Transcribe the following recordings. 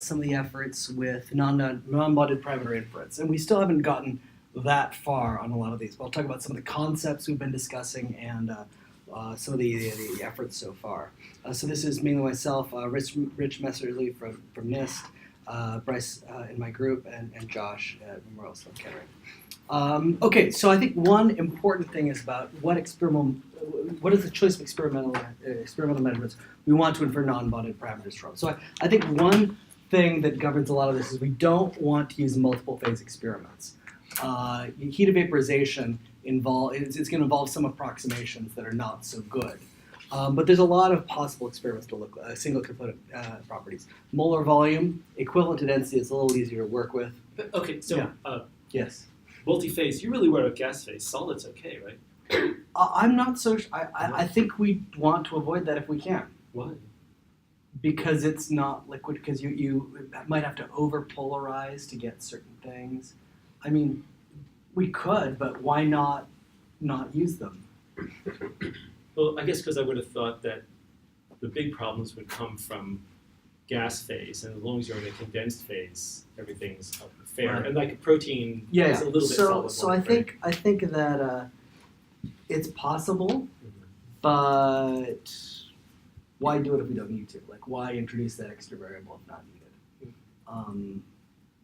some of the efforts with non-bonded parameter inference, and we still haven't gotten that far on a lot of these. But I'll talk about some of the concepts we've been discussing and some of the efforts so far. So this is mainly myself, Rich Messerly from NIST, Bryce in my group, and Josh at Memorial Sloan Kettering. Okay, so I think one important thing is about what is the choice of experimental measurements we want to infer non-bonded parameters from. So I think one thing that governs a lot of this is we don't want to use multiple phase experiments. Heat of vaporization it's going to involve some approximations that are not so good. But there's a lot of possible experiments to look at, single component properties. Molar volume, equivalent to density, is a little easier to work with. Okay, so yes. Multi-phase, you really worry about gas phase. Solid's okay, right? I'm not so I think we want to avoid that if we can. Why? Because it's not liquid, because you might have to over-polarize to get certain things. I mean, we could, but why not use them? Well, I guess because I would have thought that the big problems would come from gas phase, and as long as you're in a condensed phase, everything's fair. Right. And like a protein is a little bit solid. So I think that it's possible, but why do it if we don't need to? Like, why introduce that extra variable if not needed?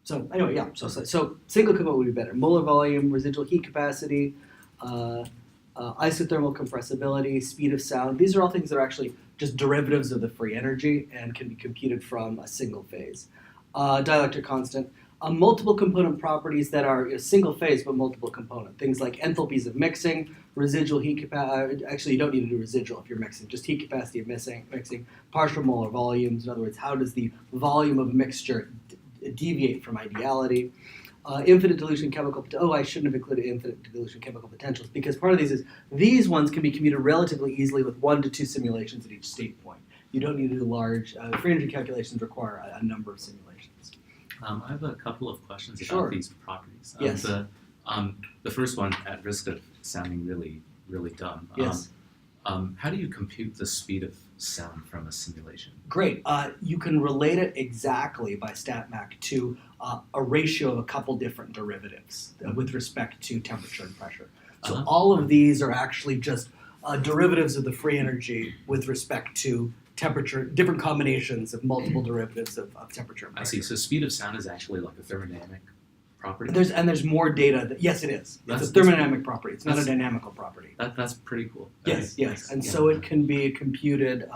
So anyway, yeah. So single component would be better. Molar volume, residual heat capacity, isothermal compressibility, speed of sound. These are all things that are actually just derivatives of the free energy and can be computed from a single phase. Dielectric constant. Multiple component properties that are single phase but multiple component. Things like enthalpies of mixing, residual heat capacity. Actually, you don't need to do residual if you're mixing. Just heat capacity of mixing. Partial molar volumes. In other words, how does the volume of a mixture deviate from ideality? Infinite dilution chemical potential. Oh, I shouldn't have included infinite dilution chemical potentials because part of these ones can be computed relatively easily with 1 to 2 simulations at each state point. You don't need to do large. Free energy calculations require a number of simulations. I have a couple of questions about these properties. Yes. The first one, at risk of sounding really, really dumb. Yes. How do you compute the speed of sound from a simulation? Great. You can relate it exactly by StatMac to a ratio of a couple different derivatives with respect to temperature and pressure. So all of these are actually just derivatives of the free energy with respect to temperature, different combinations of multiple derivatives of temperature and pressure. I see. So speed of sound is actually like a thermodynamic property? There's more data. Yes, it is. It's a thermodynamic property. It's not a dynamical property. That's pretty cool. Yes. And so it can be computed.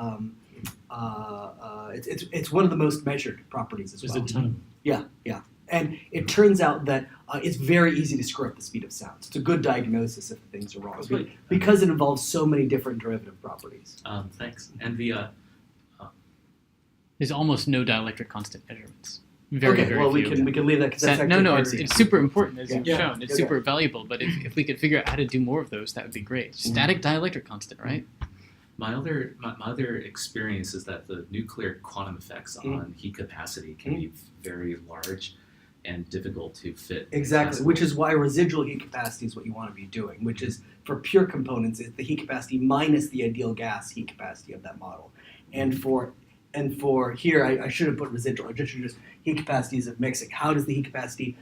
It's one of the most measured properties as well. There's a ton. Yeah. And it turns out that it's very easy to screw up the speed of sound. It's a good diagnosis if things are wrong because it involves so many different derivative properties. Thanks. And there's almost no dielectric constant measurements. We can leave that because that's actually it's super important as you've shown. It's super valuable. But if we could figure out how to do more of those, that would be great. Static dielectric constant, right? My other experience is that the nuclear quantum effects on heat capacity can be very large and difficult to fit. Exactly, which is why residual heat capacity is what you want to be doing, which is for pure components, it's the heat capacity minus the ideal gas heat capacity of that model. And for here, I should have put residual. I just should just heat capacities of mixing. How does the heat capacity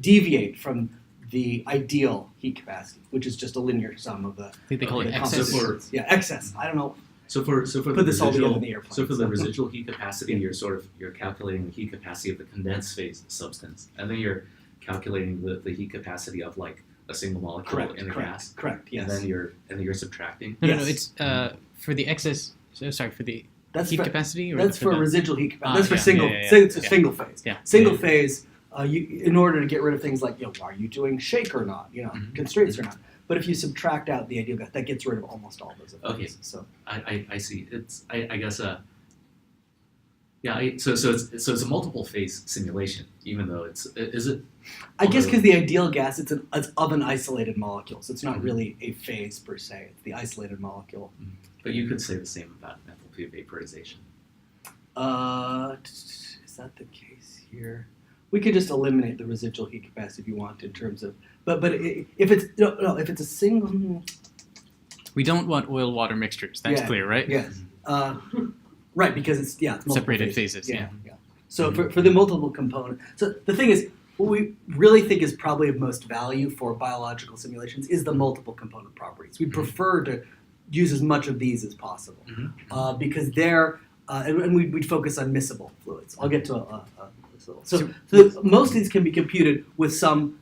deviate from the ideal heat capacity, which is just a linear sum of the. I think they call it excess. Excess. I don't know. So for put this all together in the airplane. So for the residual heat capacity, you're calculating the heat capacity of the condensed phase substance, and then you're calculating the heat capacity of like a single molecule in a gas. Correct. Yes. And then you're subtracting. No, it's for the excess. For the heat capacity. Or that's for residual heat capacity. That's for single. Single phase. Yeah. Single phase. In order to get rid of things like, are you doing shake or not? Constraints or not. But if you subtract out the ideal gas, that gets rid of almost all those effects. Okay. So I see. I guess. So it's a multiple phase simulation, even though is it? I guess because the ideal gas it's of an isolated molecule, so it's not really a phase per se. It's the isolated molecule. But you could say the same about enthalpy of vaporization. Is that the case here? We could just eliminate the residual heat capacity if you want in terms of, but if it's a single. We don't want oil-water mixtures. That's clear, right? Yes. Right, because it's multiple Separated phases, yeah. So for the multiple component, so the thing is, what we really think is probably of most value for biological simulations is the multiple component properties. We prefer to use as much of these as possible because they're and we'd focus on miscible fluids. I'll get to so most of these can be computed with some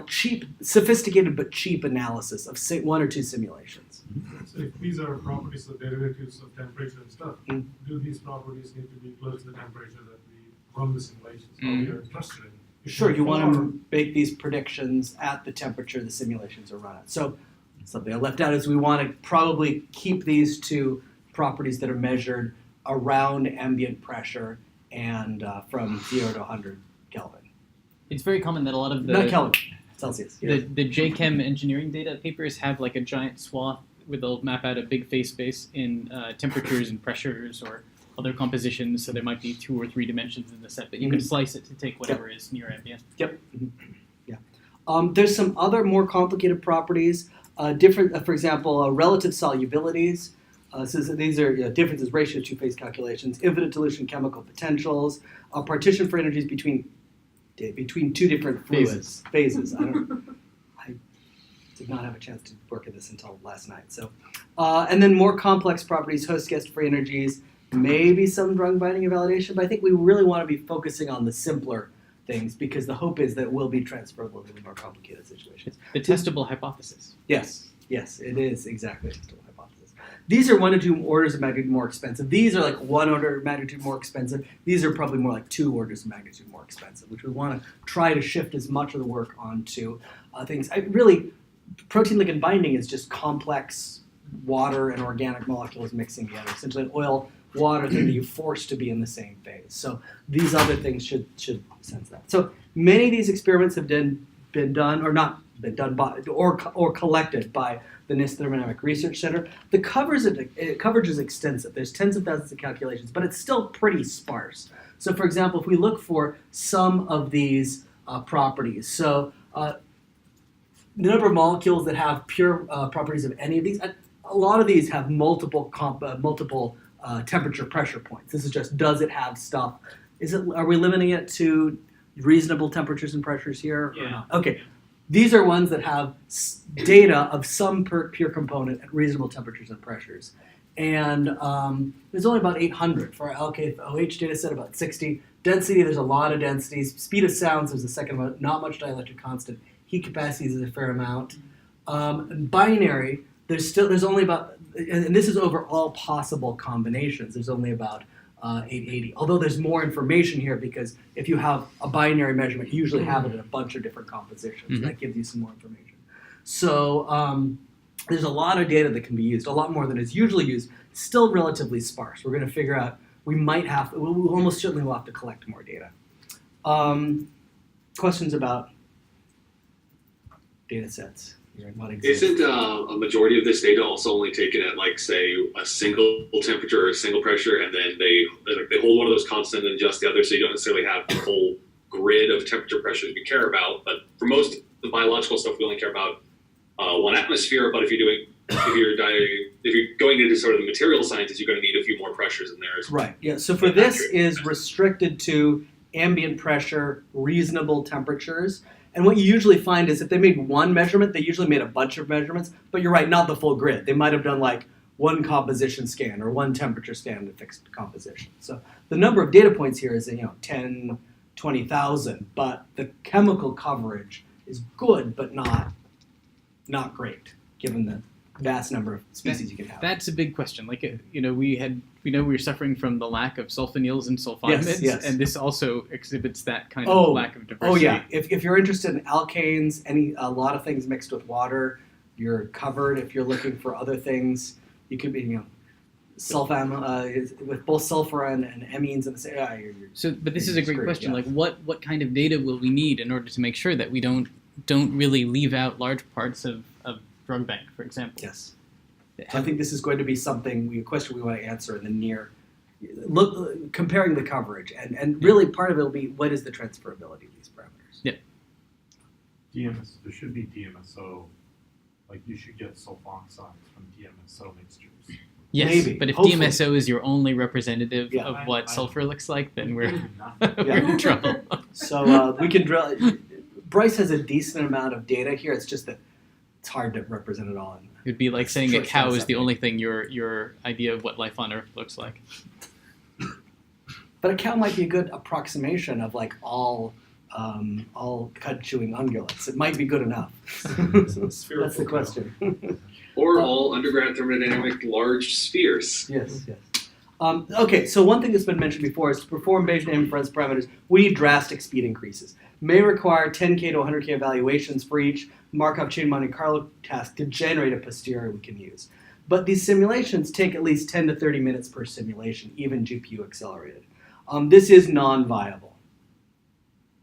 cheap, sophisticated but cheap analysis of one or two simulations. So if these are properties of derivatives of temperature and stuff, do these properties need to be close to the temperature that we run the simulations or we are interested in? Sure, you want to make these predictions at the temperature the simulations are run at. So something I left out is we want to probably keep these two properties that are measured around ambient pressure and from 0 to 100 Kelvin. It's very common that a lot of Not Kelvin, Celsius. the JChem engineering data papers have like a giant swath where they'll map out a big phase space in temperatures and pressures or other compositions, so there might be 2 or 3 dimensions in the set, but you can slice it to take whatever is near ambient. Yep. Yeah. There's some other more complicated properties. Different, for example, relative solubilities. So these are differences, ratio two-phase calculations, infinite dilution chemical potentials, partition for energies between 2 different fluids phases. I did not have a chance to work at this until last night. So, and then more complex properties, host-guest free energies. Maybe some drug binding and validation, but I think we really want to be focusing on the simpler things because the hope is that it will be transferable to the more complicated situations. The testable hypothesis. Yes, it is exactly a testable hypothesis. These are 1 to 2 orders of magnitude more expensive. These are like 1 order of magnitude more expensive. These are probably more like 2 orders of magnitude more expensive, which we want to try to shift as much of the work onto things. Protein ligand binding is just complex water and organic molecules mixing together. Essentially an oil-water thing that you force to be in the same phase. So these other things should sense that. So many of these experiments have been done, or not been done by, or collected by the NIST Thermodynamic Research Center. The coverage is extensive. There's tens of thousands of calculations, but it's still pretty sparse. So for example, if we look for some of these properties, so the number of molecules that have pure properties of any of these, a lot of these have multiple temperature pressure points. This is just, does it have stuff? Are we limiting it to reasonable temperatures and pressures here? Yeah. Or not? Okay. These are ones that have data of some pure component at reasonable temperatures and pressures. And there's only about 800 for our alkane OH data set, about 60. Density, there's a lot of densities. Speed of sounds, there's the second one, not much dielectric constant. Heat capacities is a fair amount. Binary, there's only about, and this is over all possible combinations, there's only about 880. Although there's more information here because if you have a binary measurement, you usually have it in a bunch of different compositions. And that gives you some more information. So there's a lot of data that can be used, a lot more than is usually used, still relatively sparse. We're going to figure out, we almost certainly will have to collect more data. Questions about data sets? Isn't a majority of this data also only taken at, like, say, a single temperature or a single pressure, and then they hold one of those constant and adjust the other, so you don't necessarily have the whole grid of temperature pressures we care about? But for most of the biological stuff, we only care about 1 atmosphere. But if you're going into sort of the material sciences, you're going to need a few more pressures in there as well. Right. Yeah. So for this is restricted to ambient pressure, reasonable temperatures. And what you usually find is if they made one measurement, they usually made a bunch of measurements. But you're right, not the full grid. They might have done like 1 composition scan or 1 temperature scan to fix composition. So the number of data points here is 10, 20,000. But the chemical coverage is good, but not great, given the vast number of species you can have. That's a big question. Like, we know we're suffering from the lack of sulfonyls and sulfamides, Yes. and this also exhibits that kind of lack of diversity. Oh yeah, if you're interested in alkanes, a lot of things mixed with water, you're covered. If you're looking for other things, you could be, with both sulfur and amines in the same. But this is a great question. Yeah. Like, what kind of data will we need in order to make sure that we don't really leave out large parts of drug bank, for example? Yes. So I think this is going to be a question we want to answer in the near, comparing the coverage, and really part of it will be what is the transferability of these parameters. Yeah. DMS, there should be DMSO, like you should get sulfoxides from DMSO mixtures. Yes, Maybe, but if hopefully. DMSO is your only representative Yeah. of what sulfur looks like, then we're Yeah. we're in trouble. So we can drill. Bryce has a decent amount of data here. It's just that it's hard to represent it all. It would be like saying Sure, a cow sounds is the like only thing your idea of what life on Earth looks like. But a cow might be a good approximation of like all cud chewing ungulates. It might be good enough. Spherical That's the question. Or all underground thermodynamic large spheres. Yes, yes. Okay, so one thing that's been mentioned before is to perform Bayesian inference parameters, we need drastic speed increases. May require 10K to 100K evaluations for each Markov chain Monte Carlo task to generate a posterior we can use. But these simulations take at least 10 to 30 minutes per simulation, even GPU accelerated. This is non-viable,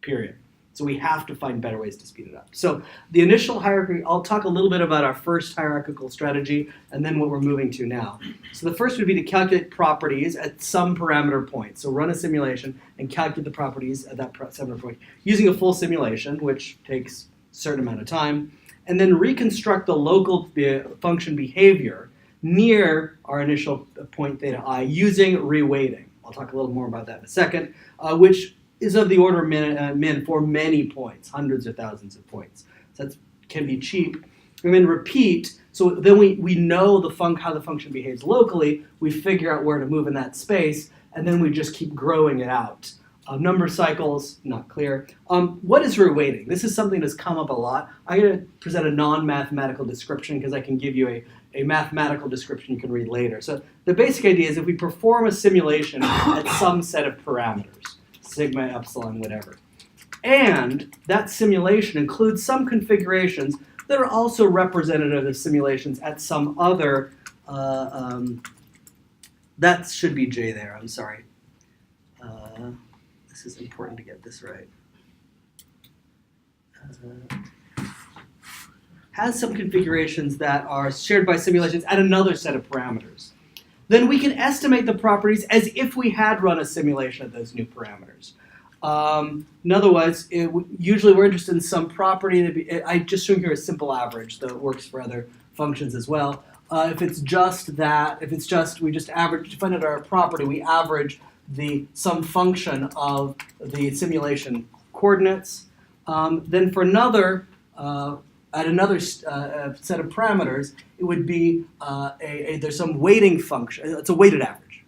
period. So we have to find better ways to speed it up. So the initial hierarchy, I'll talk a little bit about our first hierarchical strategy and then what we're moving to now. So the first would be to calculate properties at some parameter point. So run a simulation and calculate the properties at that parameter point using a full simulation, which takes a certain amount of time, and then reconstruct the local function behavior near our initial point theta I using reweighting. I'll talk a little more about that in a second, which is of the order of min for many points, hundreds or thousands of points. So that can be cheap. And then repeat, so then we know how the function behaves locally, we figure out where to move in that space, and then we just keep growing it out. Number of cycles, not clear. What is reweighting? This is something that's come up a lot. I'm going to present a non-mathematical description because I can give you a mathematical description you can read later. So the basic idea is if we perform a simulation at some set of parameters, sigma, epsilon, whatever, and that simulation includes some configurations that are also representative of simulations at some other, that should be J there, I'm sorry. This is important to get this right. Has some configurations that are shared by simulations at another set of parameters. Then we can estimate the properties as if we had run a simulation of those new parameters. In other words, usually we're interested in some property. I just show here a simple average that works for other functions as well. If it's just that, we just average, to find out our property, we average some function of the simulation coordinates. Then for another, at another set of parameters, it would be there's some weighting function. It's a weighted average.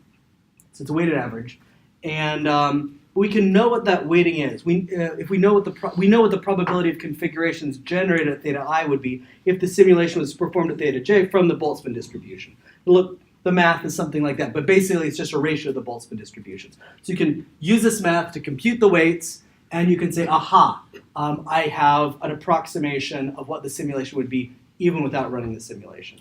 So it's a weighted average, and we can know what that weighting is. If we know what the probability of configurations generated at theta I would be if the simulation was performed at theta j from the Boltzmann distribution. Look, the math is something like that, but basically it's just a ratio of the Boltzmann distributions. So you can use this math to compute the weights, and you can say, aha, I have an approximation of what the simulation would be even without running the simulation.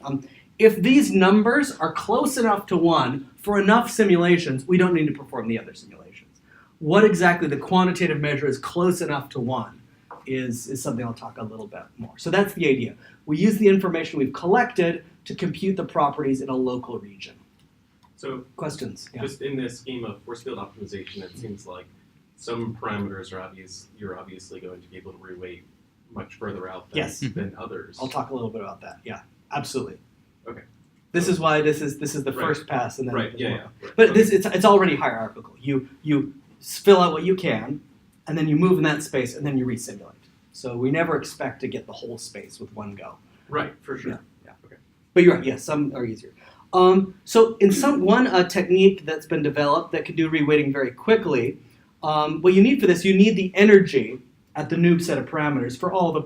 If these numbers are close enough to 1 for enough simulations, we don't need to perform the other simulations. What exactly the quantitative measure is close enough to 1 is something I'll talk a little bit more. So that's the idea. We use the information we've collected to compute the properties in a local region. So Questions? Yeah. just in this scheme of force field optimization, it seems like some parameters are obvious. You're obviously going to be able to reweight much further out than others. I'll talk a little bit about that. Yeah, absolutely. Okay. This is why this is the Right. first pass, and then Right. there's Yeah. more. Yeah. But Okay. it's already hierarchical. You fill out what you can, and then you move in that space, and then you resimulate. So we never expect to get the whole space with one go. Right. For sure. Yeah. But you're right. Yes, some are easier. So in one technique that's been developed that can do reweighting very quickly, what you need for this, you need the energy at the new set of parameters for all the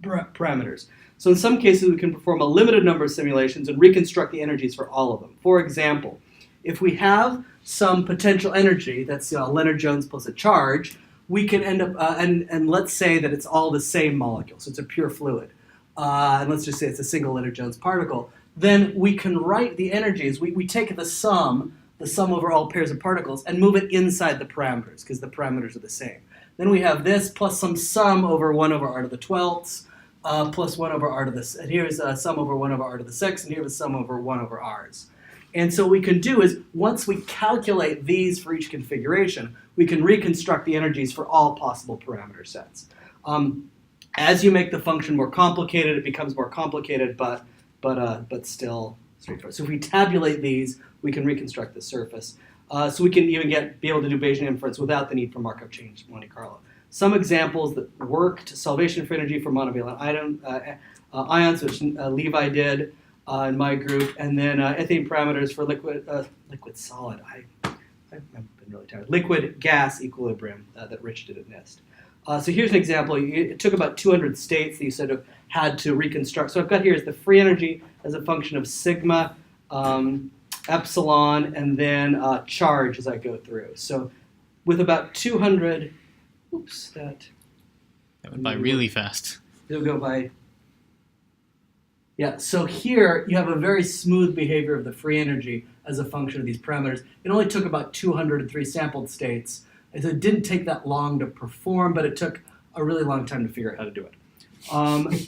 parameters. So in some cases, we can perform a limited number of simulations and reconstruct the energies for all of them. For example, if we have some potential energy, that's Leonard-Jones plus a charge, we can end up, and let's say that it's all the same molecule, so it's a pure fluid. And let's just say it's a single Leonard-Jones particle. Then we can write the energies. We take the sum over all pairs of particles, and move it inside the parameters, because the parameters are the same. Then we have this plus some sum over 1 over r to the 12ths, plus 1 over r to the, and here's a sum over 1 over r to the 6th, and here's a sum over 1 over r's. And so what we can do is, once we calculate these for each configuration, we can reconstruct the energies for all possible parameter sets. As you make the function more complicated, it becomes more complicated, but still straightforward. So if we tabulate these, we can reconstruct the surface. So we can even be able to do Bayesian inference without the need for Markov chain Monte Carlo. Some examples that worked: salvation for energy for monovalent ions, which Levi did in my group, and then ethane parameters for liquid solid. I've been really tired. Liquid gas equilibrium that Rich did at NIST. So here's an example. It took about 200 states that you sort of had to reconstruct. So I've got here is the free energy as a function of sigma, epsilon, and then charge as I go through. So with about 200, that went by really fast. It'll go by. Yeah, so here you have a very smooth behavior of the free energy as a function of these parameters. It only took about 203 sampled states. And so it didn't take that long to perform, but it took a really long time to figure out how to do it.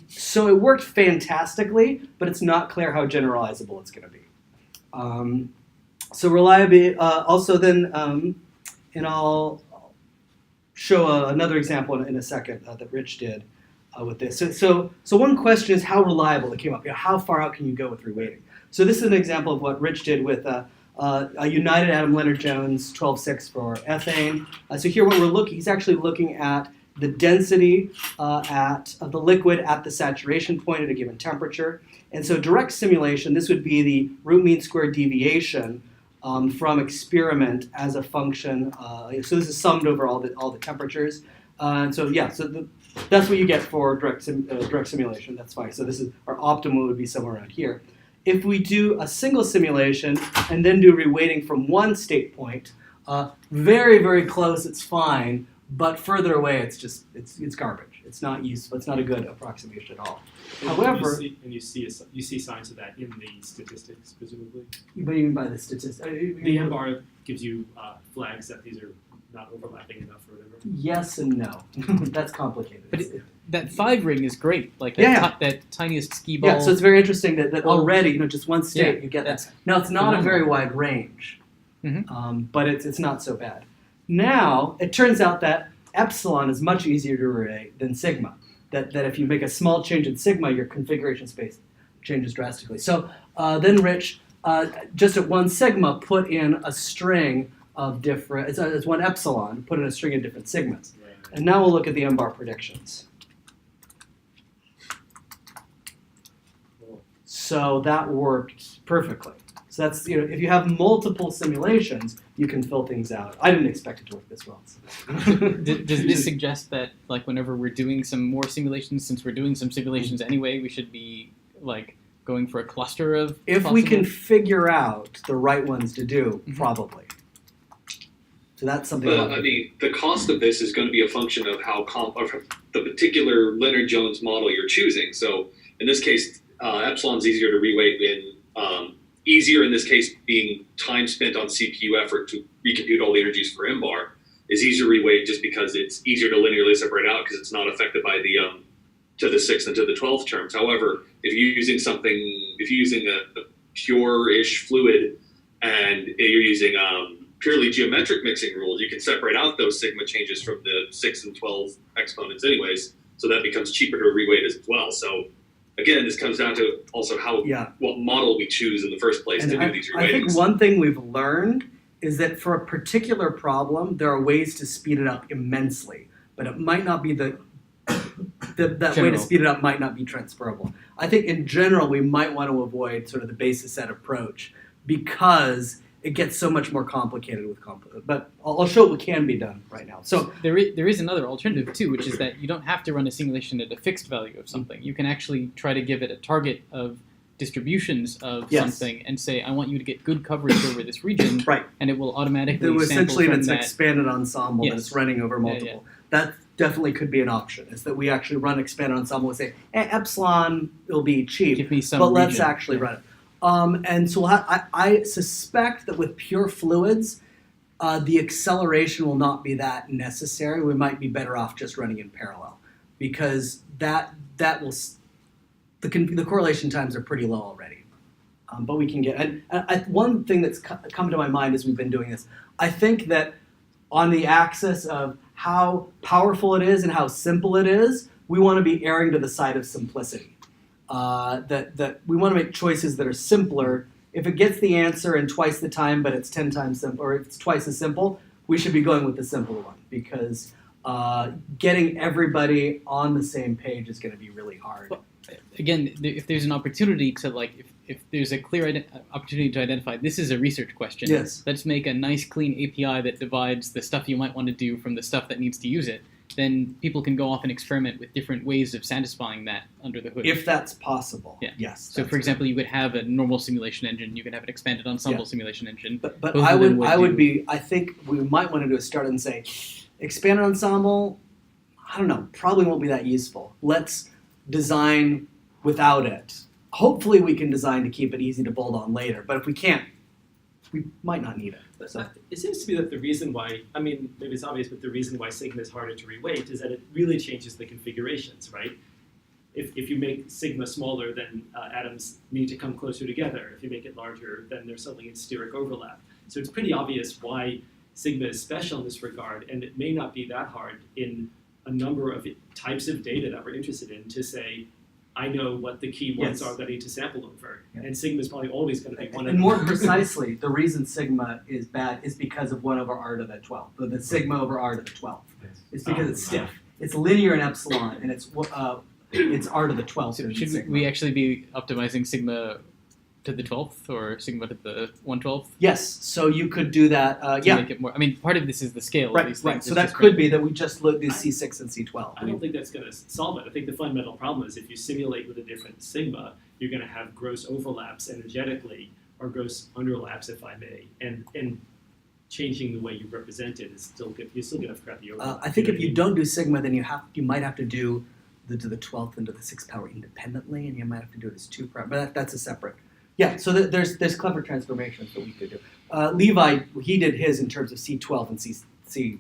So it worked fantastically, but it's not clear how generalizable it's going to be. So reliability, also then, and I'll show another example in a second that Rich did with this. So one question is how reliable it came up. How far out can you go with reweighting? So this is an example of what Rich did with a United Atom Leonard-Jones 12.6 for ethane. So here what we're looking, he's actually looking at the density of the liquid at the saturation point at a given temperature. And so direct simulation, this would be the root mean squared deviation from experiment as a function. So this is summed over all the temperatures. And so yeah, that's what you get for direct simulation. That's fine. So this is our optimal would be somewhere around here. If we do a single simulation and then do reweighting from one state point, very, very close, it's fine, but further away, it's garbage. It's not useful. It's not a good approximation at all. However, you see signs of that in the statistics, presumably. What do you mean by the statistics? The M-bar gives you flags that these are not overlapping enough or whatever. Yes and no. That's complicated. But that 5 ring is great. Like that tiniest ski ball. Yeah, so it's very interesting that already, just one state, you get that's that. Now, it's not a very phenomenal. wide range, Mm-hmm. but it's not so bad. Now, it turns out that epsilon is much easier to relate than sigma. That if you make a small change in sigma, your configuration space changes drastically. So then Rich, just at one sigma, put in a string of different, it's one epsilon, put in a string of different sigmas. Right. And now we'll look at the M-bar predictions. Cool. So that worked perfectly. So that's, if you have multiple simulations, you can fill things out. I didn't expect it to work this well. So. Does this suggest that, like, whenever we're doing some more simulations, since we're doing some simulations anyway, we should be, like, going for a cluster of If we can figure out the right ones to do, probably. So that's something. But I mean, the cost of this is going to be a function of of the particular Leonard-Jones model you're choosing. So in this case, epsilon's easier to reweight in. Easier in this case being time spent on CPU effort to recompute all the energies for M-bar is easier to reweight just because it's easier to linearly separate out because it's not affected by the to the 6th and to the 12th terms. However, if you're using a pure-ish fluid and you're using purely geometric mixing rules, you can separate out those sigma changes from the 6 and 12 exponents anyways, so that becomes cheaper to reweight as well. So again, this comes down to also what model we choose in the first place to do these reweightings. I think one thing we've learned is that for a particular problem, there are ways to speed it up immensely, but it might not be that way to speed it up might not be transferable. I think in general, we might want to avoid sort of the basis set approach because it gets so much more complicated with but I'll show what can be done right now. So there is another alternative too, which is that you don't have to run a simulation at a fixed value of something. You can actually try to give it a target of distributions of something and say, I want you to get good coverage over this region, right, and it will automatically sample essentially from it's an that. expanded ensemble that's running over multiple. That definitely could be an option. Is that we actually run expanded ensemble and say, epsilon will be cheap, Give me some but let's region. actually run it. And so I suspect that with pure fluids, the acceleration will not be that necessary. We might be better off just running in parallel because that will the correlation times are pretty low already. But we can get and one thing that's come to my mind as we've been doing this. I think that on the axis of how powerful it is and how simple it is, we want to be erring to the side of simplicity. that we want to make choices that are simpler. If it gets the answer in twice the time, but it's 10 times simple, or if it's twice as simple, we should be going with the simpler one because getting everybody on the same page is going to be really hard. Well, again, if there's an opportunity to if there's a clear opportunity to identify this is a research question, Yes. let's make a nice clean API that divides the stuff you might want to do from the stuff that needs to use it. Then people can go off and experiment with different ways of satisfying that under the hood. If that's possible, Yeah. yes. So, for example, you could have a normal simulation engine. You could have an expanded ensemble simulation engine. But Both I of them would do- be. I think we might want to do a start and say, expanded ensemble. I don't know. Probably won't be that useful. Let's design without it. Hopefully, we can design to keep it easy to bolt on later. But if we can't, we might not need it. But So it seems to me that the reason why, I mean, maybe it's obvious, but the reason why sigma is harder to reweight is that it really changes the configurations, right? If you make sigma smaller, then atoms need to come closer together. If you make it larger, then there's suddenly a steric overlap. So it's pretty obvious why sigma is special in this regard, and it may not be that hard in a number of types of data that we're interested in to say, I know what the key ones Yes. are that I need to sample over. Yeah. And sigma is probably always going to be one of and them. more precisely, the reason sigma is bad is because of 1 over r to the 12. The sigma over r to the 12. It's because it's stiff. It's linear in epsilon, and it's r to the 12. So which is should sigma. we actually be optimizing sigma to the 12th or sigma to the 1/12? Yes, so you could do that. To Yeah, make it more. I mean, part of this is the scale of right, these right. things. So It's that just could be that we just look do C6 and C12. I don't think that's going to solve it. I think the fundamental problem is if you simulate with a different sigma, you're going to have gross overlaps energetically, or gross underlaps, if I may, and changing the way you represent it is still good. You're still going to have crappy overlap. I think know if what you don't do sigma, then you might have to do to the 12th and to the 6th power independently, and you might have to do it as 2 prime. But that's a separate. Yeah, so there's clever transformations that we could do. Levi, he did his in terms of C12 and C6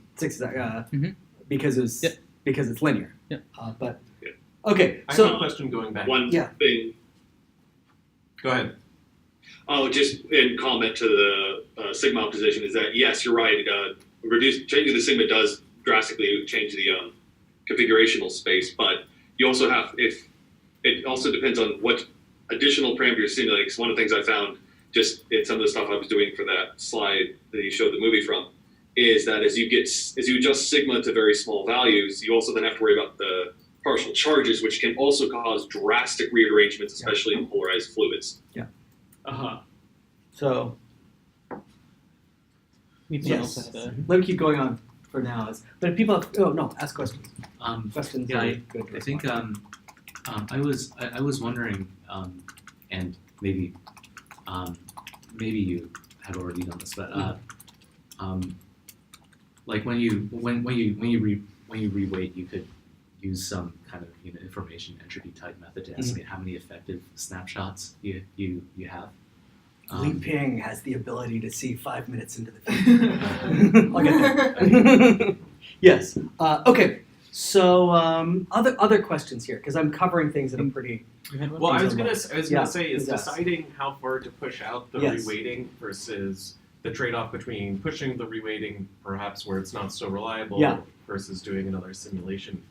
because it's linear. Yeah. But Yeah. okay, I have a so question going back. One Yeah. thing. Go ahead. Oh, just in comment to the sigma opposition is that yes, you're right. Changing the sigma does drastically change the configurational space, but you also have it also depends on what additional parameters you're simulating. 'Cause one of the things I found just in some of the stuff I was doing for that slide that you showed the movie from is that as you adjust sigma to very small values, you also then have to worry about the partial charges, which can also cause drastic rearrangements, especially in polarized fluids. Uh-huh. so We yes, also had a, let me keep going on for now. But if people ask questions. Questions. Yeah, are good to I think respond. I was wondering, and maybe you have already done this, but like when you reweight, you could use some kind of information entropy type method to estimate how many effective snapshots you have. Li Ping has the ability to see 5 minutes into the future. I'll get there. Yes. Okay. So other questions here because I'm covering things that are pretty. you had one? Well, I was These are gonna Yeah, say is please ask. deciding how far to push out the Yes. reweighting versus the trade-off between pushing the reweighting perhaps where it's not so reliable Yeah. versus doing another simulation.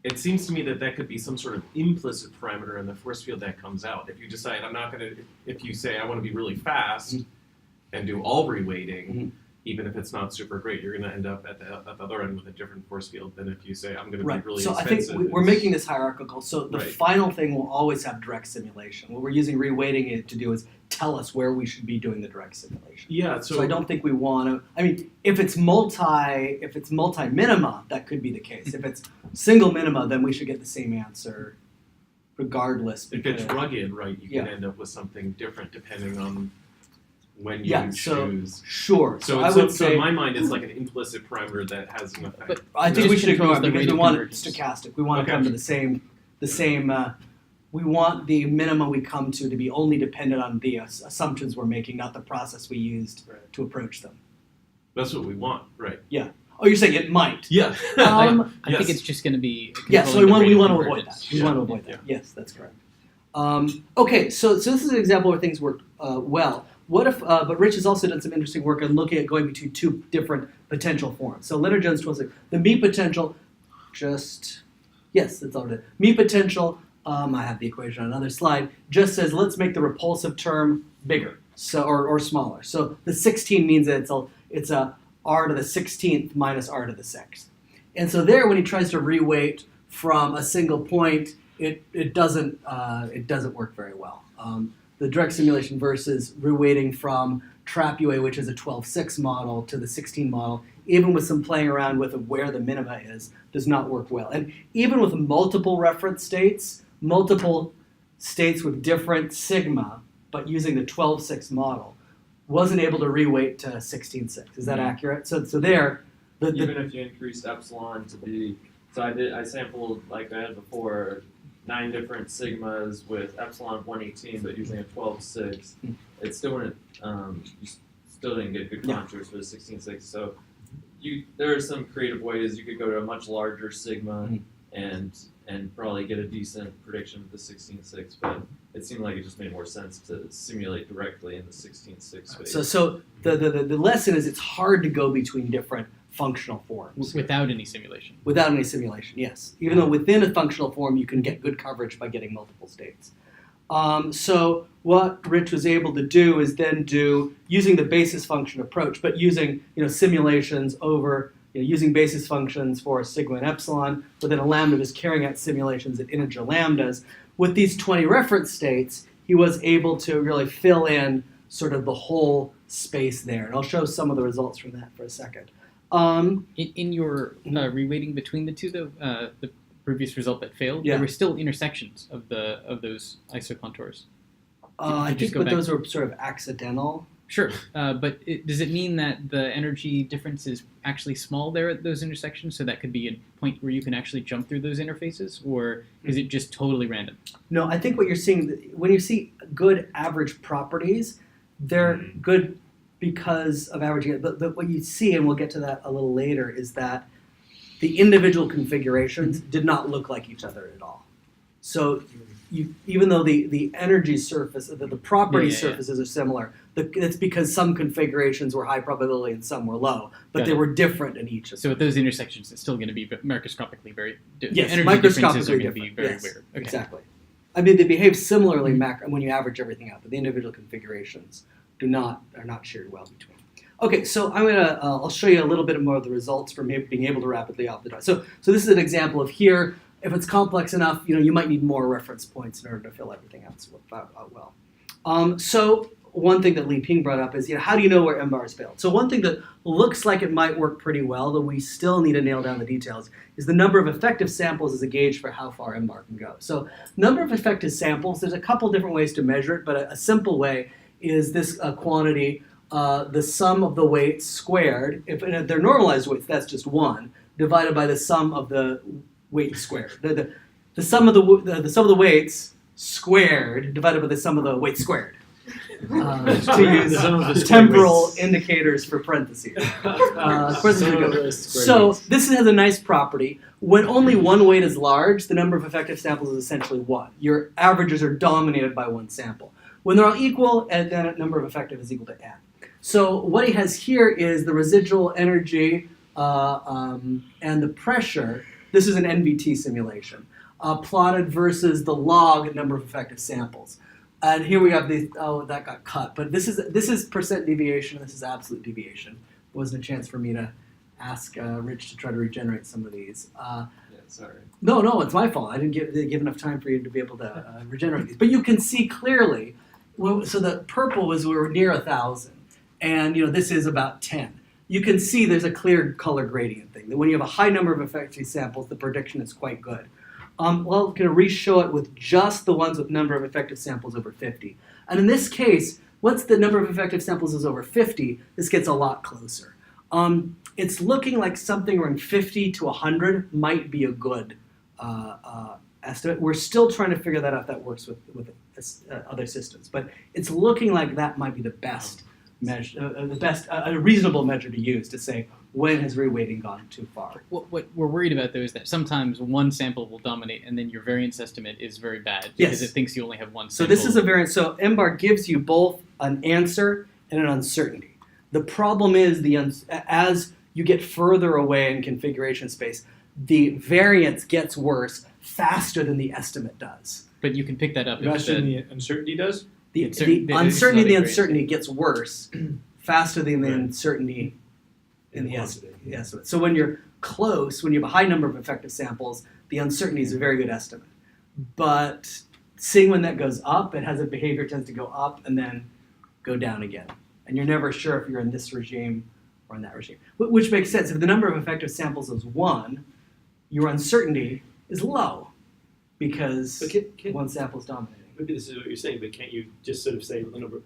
It seems to me that could be some sort of implicit parameter in the force field that comes out. If you decide if you say I want to be really fast and do all reweighting, even if it's not super great, you're going to end up at the other end with a different force field than if you say I'm going to Right. be really So I expensive. think we're making this hierarchical. So the Right. final thing will always have direct simulation. What we're using reweighting it to do is tell us where we should be doing the direct simulation. Yeah, So I don't think we want to. I mean, if it's multi minima, that could be the case. If it's single minima, then we should get the same answer, regardless. If it's because- rugged, right, you can Yeah. end up with something different depending on when you Yeah, so- choose. Sure. So, I so, would so say. in my mind, it's like an implicit parameter that has an effect. But I think we Just should ignore it controls the because rate we of want it convergence. stochastic. We want Okay. to come to the same. We want the minimum we come to be only dependent on the assumptions we're making, not the process we used Right. to approach them. That's what we want, right? Oh, you're saying it might. Yeah. Um, I think Yes. it's just going to be. yeah, so controlling the we rate want of to avoid that. convergence. We Yeah. want to avoid that. Yes, that's correct. Okay, so this is an example where things work well. What if? But Rich has also done some interesting work on looking at going between two different potential forms. So Leonard Jones 12, the me potential, yes, that's all it is. Me potential I have the equation on another slide, just says let's make the repulsive term bigger, so or smaller. So the 16 means that it's a r to the 16th minus r to the 6th. And so there, when he tries to reweight from a single point, it doesn't work very well. The direct simulation versus reweighting from TrapUA, which is a 12.6 model, to the 16 model, even with some playing around with where the minima is, does not work well. And even with multiple reference states, multiple states with different sigma, but using the 12.6 model, wasn't able to reweight to 16.6. Is that accurate? So there, even if you increased epsilon to be, so I sampled, like I had before, 9 different sigmas with epsilon of 118, but using a 12.6, it still wouldn't, you still didn't get good contours for the 16.6. So there are some creative ways you could go to a much larger sigma and probably get a decent prediction of the 16.6, but it seemed like it just made more sense to simulate directly in the 16.6 space. So the lesson is it's hard to go between different functional forms. Without any simulation. Without any simulation, yes. Even though within a functional form you can get good coverage by getting multiple states. So what Rich was able to do is then do, using the basis function approach, but using simulations over, using basis functions for sigma and epsilon, but then a lambda is carrying out simulations at integer lambdas. With these 20 reference states, he was able to really fill in sort of the whole space there. And I'll show some of the results from that for a second. In your reweighting between the two, though, the previous result that failed, there were still intersections of those isocontours. I think those were sort of accidental. Sure, but does it mean that the energy difference is actually small there at those intersections, so that could be a point where you can actually jump through those interfaces, or is it just totally random? No, I think what you're seeing, when you see good average properties, they're good because of averaging. But what you see, and we'll get to that a little later, is that the individual configurations did not look like each other at all. So even though the energy surface, the property surfaces are similar, it's because some configurations were high probability and some were low, but they were different in each of them. So at those intersections, it's still going to be microscopically very different. Yes, energy differences are microscopically going to be very different. Yes, weird. Okay. exactly. I mean, they behave similarly when you average everything out, but the individual configurations are not shared well between. Okay, so I'll show you a little bit more of the results from being able to rapidly optimize. So this is an example of here. If it's complex enough, you might need more reference points in order to fill everything out well. So one thing that Li Ping brought up is, how do you know where M bar has failed? So one thing that looks like it might work pretty well, though we still need to nail down the details, is the number of effective samples as a gauge for how far M bar can go. So number of effective samples, there's a couple different ways to measure it, but a simple way is this quantity, the sum of the weights squared. If they're normalized weights, that's just 1, divided by the sum of the weight squared. The sum of the weights squared divided by the sum of the weights squared. To use temporal indicators for parentheses. So this has a nice property. When only one weight is large, the number of effective samples is essentially 1. Your averages are dominated by one sample. When they're all equal, and then a number of effective is equal to n. So what he has here is the residual energy and the pressure. This is an NVT simulation, plotted versus the log number of effective samples. And here we have that got cut. But this is percent deviation. This is absolute deviation. There wasn't a chance for me to ask Rich to try to regenerate some of these. Sorry. No, it's my fault. I didn't give enough time for you to be able to regenerate these. But you can see clearly. So the purple was we were near 1,000, and this is about 10. You can see there's a clear color gradient thing. That when you have a high number of effective samples, the prediction is quite good. Well, I'm going to re-show it with just the ones with number of effective samples over 50. And in this case, once the number of effective samples is over 50, this gets a lot closer. It's looking like something around 50 to 100 might be a good estimate. We're still trying to figure that out if that works with other systems. But it's looking like that might be the best measure, a reasonable measure to use to say when has reweighting gone too far. What we're worried about, though, is that sometimes one sample will dominate and then your variance estimate is very bad because it thinks you only have one sample. So this is a variance. So M-bar gives you both an answer and an uncertainty. The problem is as you get further away in configuration space, the variance gets worse faster than the estimate does. But you can pick that up if Faster than the, the uncertainty does? The Uncertainty- the uncertainty in the additionality uncertainty gets worse faster than the Right. uncertainty in the quantity. estimate. So when you're close, when you have a high number of effective samples, the uncertainty is a very good estimate. But seeing when that goes up, it has a behavior tends to go up and then go down again. And you're never sure if you're in this regime or in that regime. Which makes sense. If the number of effective samples is 1, your uncertainty is low because But one sample is dominating. maybe this is what you're saying, but can't you just sort of say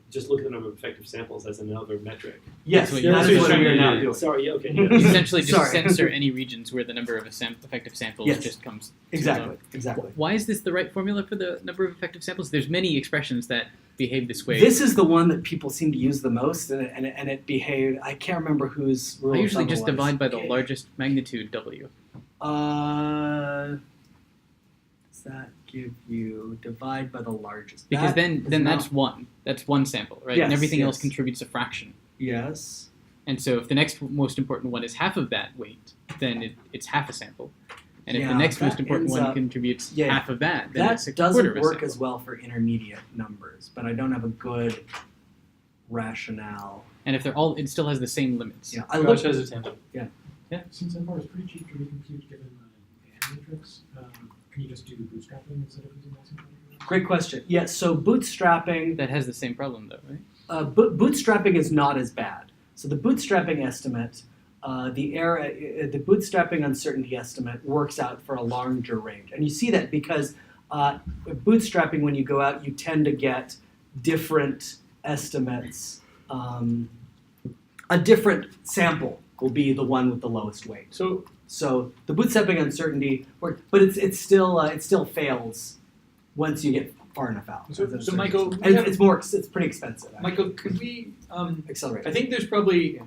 just look at the number of effective samples as another metric? Yes, what that you're is what trying we are to now do. doing. Sorry, yeah, okay. you essentially just Sorry. censor any regions where the number of effective samples Yes. just comes too Exactly, low. exactly. Why is this the right formula for the number of effective samples? There's many expressions that behave this way. This is the one that people seem to use the most, and it behaved. I can't remember whose rule I of usually thumb just it was. divide by the largest magnitude W. Does that give you divide by the largest? Because That then is not- that's one. That's one sample, right? Yes, and everything else yes. contributes a fraction. Yes. And so if the next most important one is half of that weight, then it's half a sample. And if Yeah, the next that most important ends one up- contributes yeah. half of that, then it's a That quarter doesn't of a work sample. as well for intermediate numbers, but I don't have a good rationale. And if they're all, it still has the same limits. Yeah, I Josh looked. has a tangent. Since MR is pretty cheap to recompute given the matrix, can you just do bootstrapping instead of using maximum? Great question. Yeah, so bootstrapping. That has the same problem though, right? Bootstrapping is not as bad. So the bootstrapping estimate, the bootstrapping uncertainty estimate works out for a larger range, and you see that because bootstrapping, when you go out, you tend to get different estimates. A different sample will be the one with the lowest weight. So So the bootstrapping uncertainty works, but it still fails once you get far enough out. So Michael, and it's pretty expensive. Actually. Michael, could we Accelerate. I think there's probably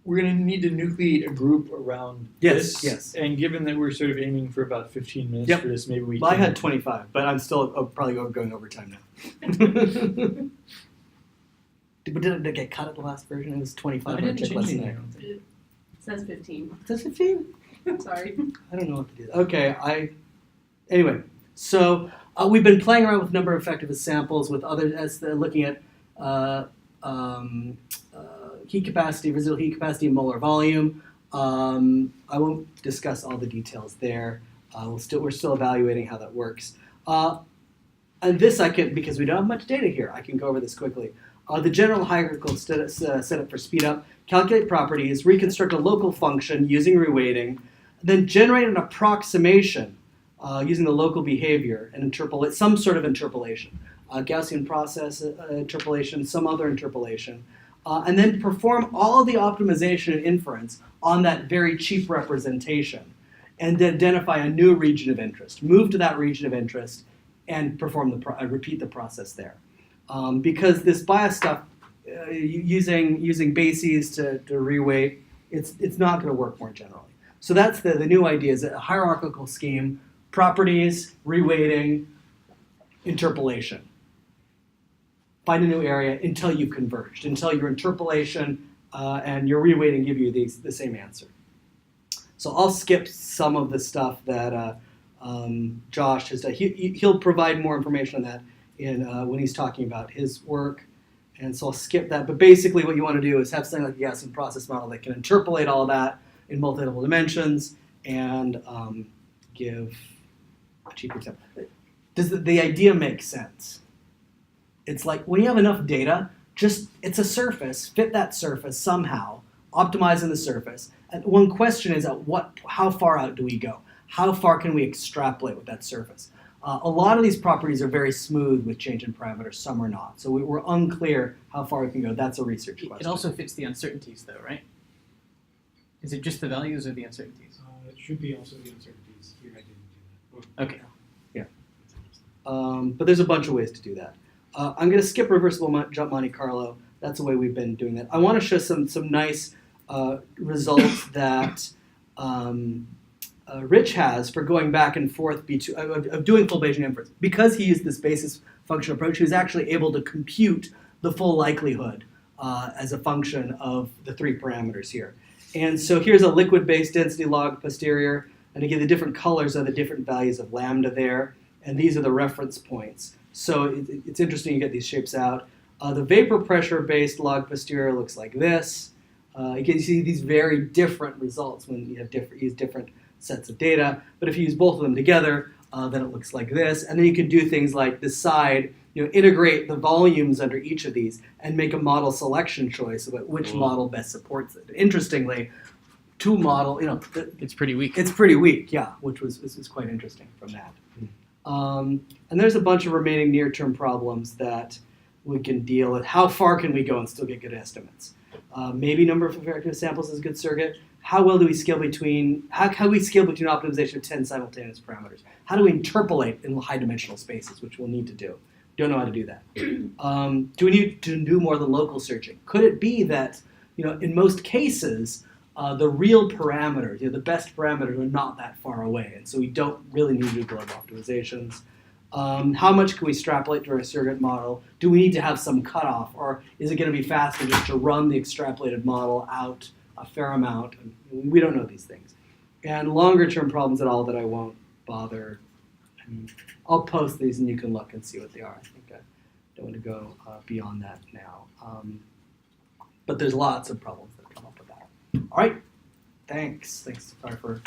we're going to need to nucleate a group around Yes, this. yes. And given that we're sort of aiming for about 15 minutes Yep. for this, maybe we Well, I can. had 25, but I'm still probably going over time now. Did it get cut at the last version? It was 25. I when didn't checked change last anything. night. I don't think. It says 15. Does it 15? Sorry. I don't know what to do. Okay, anyway. So we've been playing around with number of effective samples with others as they're looking at heat capacity, residual heat capacity, molar volume. I won't discuss all the details there. We're still evaluating how that works. And this I can, because we don't have much data here, I can go over this quickly. The general hierarchical setup for speed up: calculate properties, reconstruct a local function using reweighting, then generate an approximation using the local behavior and interpolate some sort of interpolation, Gaussian process interpolation, some other interpolation, and then perform all of the optimization and inference on that very cheap representation, and then identify a new region of interest. Move to that region of interest and perform repeat the process there. Because this bias stuff, using bases to reweight, it's not going to work more generally. So that's the new idea: is a hierarchical scheme, properties, reweighting, interpolation. Find a new area until you've converged, until your interpolation and your reweighting give you the same answer. So I'll skip some of the stuff that Josh has done. He'll provide more information on that when he's talking about his work, and so I'll skip that. But basically what you want to do is have something like a Gaussian process model that can interpolate all of that in multiple dimensions and give a cheaper example. Does the idea make sense? It's like when you have enough data, it's a surface, fit that surface somehow, optimizing the surface. And one question is how far out do we go? How far can we extrapolate with that surface? A lot of these properties are very smooth with change in parameters, some are not. So we're unclear how far we can go. That's a research question. It also fits the uncertainties though, right? Is it just the values or the uncertainties? It should be also the uncertainties. Here I didn't do that. Okay. But there's a bunch of ways to do that. I'm going to skip reversible jump Monte Carlo. That's the way we've been doing that. I want to show some nice results that Rich has for going back and forth of doing full Bayesian inference. Because he used this basis function approach, he was actually able to compute the full likelihood as a function of the 3 parameters here. And so here's a liquid-based density log posterior And again, the different colors are the different values of lambda there, and these are the reference points. So it's interesting you get these shapes out. The vapor pressure-based log posterior looks like this. Again, you see these very different results when you have use different sets of data. But if you use both of them together, then it looks like this. And then you can do things like this side, integrate the volumes under each of these and make a model selection choice about which model best supports it. Interestingly, two model, It's pretty weak. it's pretty weak, yeah, which was quite interesting from that. And there's a bunch of remaining near-term problems that we can deal with. How far can we go and still get good estimates? Maybe number of effective samples is a good surrogate. How well do we scale between, how do we scale between optimization of 10 simultaneous parameters? How do we interpolate in high dimensional spaces, which we'll need to do? Don't know how to do that. Do we need to do more than local searching? Could it be that, in most cases, the real parameters, the best parameters are not that far away, and so we don't really need to do global optimizations. How much can we extrapolate to our surrogate model? Do we need to have some cutoff, or is it going to be faster just to run the extrapolated model out a fair amount? We don't know these things. And longer term problems at all that I won't bother. I'll post these and you can look and see what they are. I think I don't want to go beyond that now. But there's lots of problems that come up with that. All right, thanks. Thanks for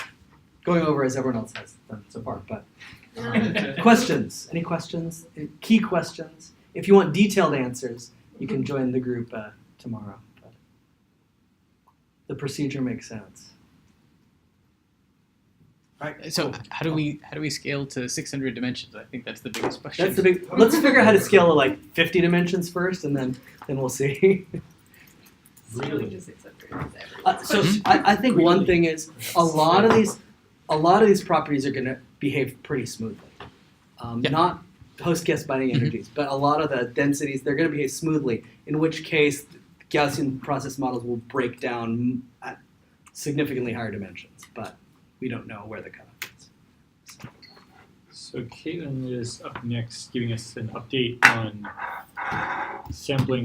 going over as everyone else has done so far. But questions? Any questions? Key questions? If you want detailed answers, you can join the group tomorrow. But the procedure makes sense. Right. So how do we scale to 600 dimensions? I think that's the biggest question. That's the big. Let's figure out how to scale to like 50 dimensions first, and then we'll see. Really? Just accept it. So I think one thing is a lot of these properties are going to behave pretty smoothly. Not host-guest binding energies, but a lot of the densities, they're going to behave smoothly, in which case Gaussian process models will break down at significantly higher dimensions, but we don't know where the cutoff is. So Caitlin is up next giving us an update on sampling